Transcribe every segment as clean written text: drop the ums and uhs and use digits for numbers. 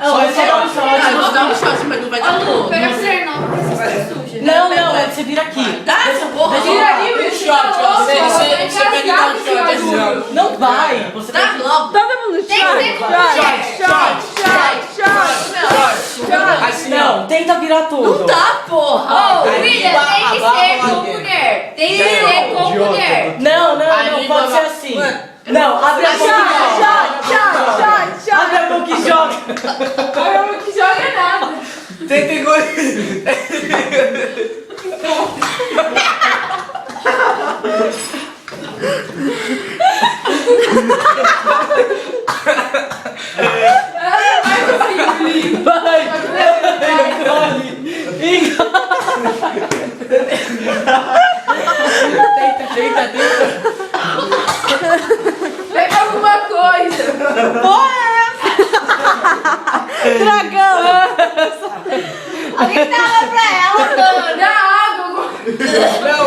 Só um shot. Vou dar um shot, mas não vai dar todo. Pega a colher não, porque você está suja. Não, você vira aqui. Dá essa porra. Vira aí, bicho. Você pega e dá um shot assim. Não vai. Você Dá logo. Todo mundo Tem que ser com colher. Assim, não, tenta virar tudo. Não dá, porra. Ô, William, tem que ser com colher. Tem que ser com colher. Não, pode ser assim. Não, abre a boca e joga. Abre a boca e joga. Eu não que joga nada. Tenta engolir. Vai. Engole. Tenta. Pega alguma coisa. Dragão! Alguém dá água pra ela, mano. Dá água. Não.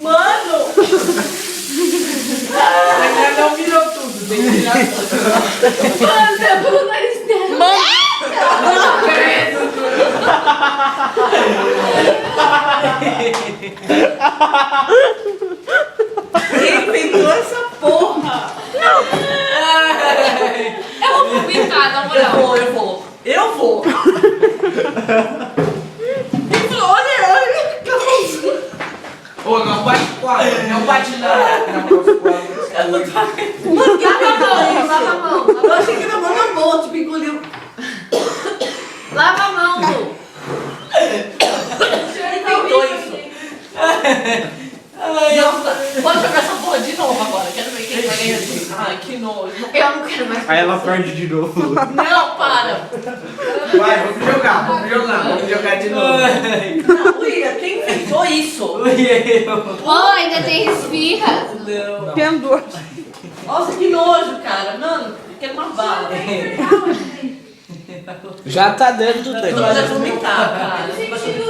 Mano. Ainda não virou tudo. Tem que virar tudo. Mano, tá pelo nariz dela. Quem inventou essa porra? Eu vou vomitar, na moral. Eu vou. Olha. Ô, não bate quadro. Não bate na Lava a mão. Eu achei que era mão na boa, tipo, engoliu. Lava a mão, Lu. Quem inventou isso? Nossa, pode jogar essa porra de novo agora. Quero ver quem vai ganhar disso. Ai, que nojo. Eu não quero mais. Aí ela perde de novo. Não, para. Vai, vamos jogar de novo. Não, William, quem inventou isso? Ó, ainda tem esfirra. Não. Pendor. Nossa, que nojo, cara. Mano, eu quero uma bala. Já tá dando tudo Tu vai vomitar, cara.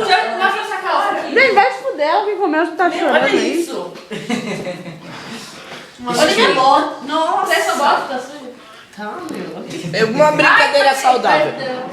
Já mostra essa calça aqui. Gente, vai se fuder, alguém comeu, você tá chorando Olha aí. isso. Olha minha bota. Nossa, Essa bota tá suja. Tá, meu. É uma brincadeira saudável. Perdão.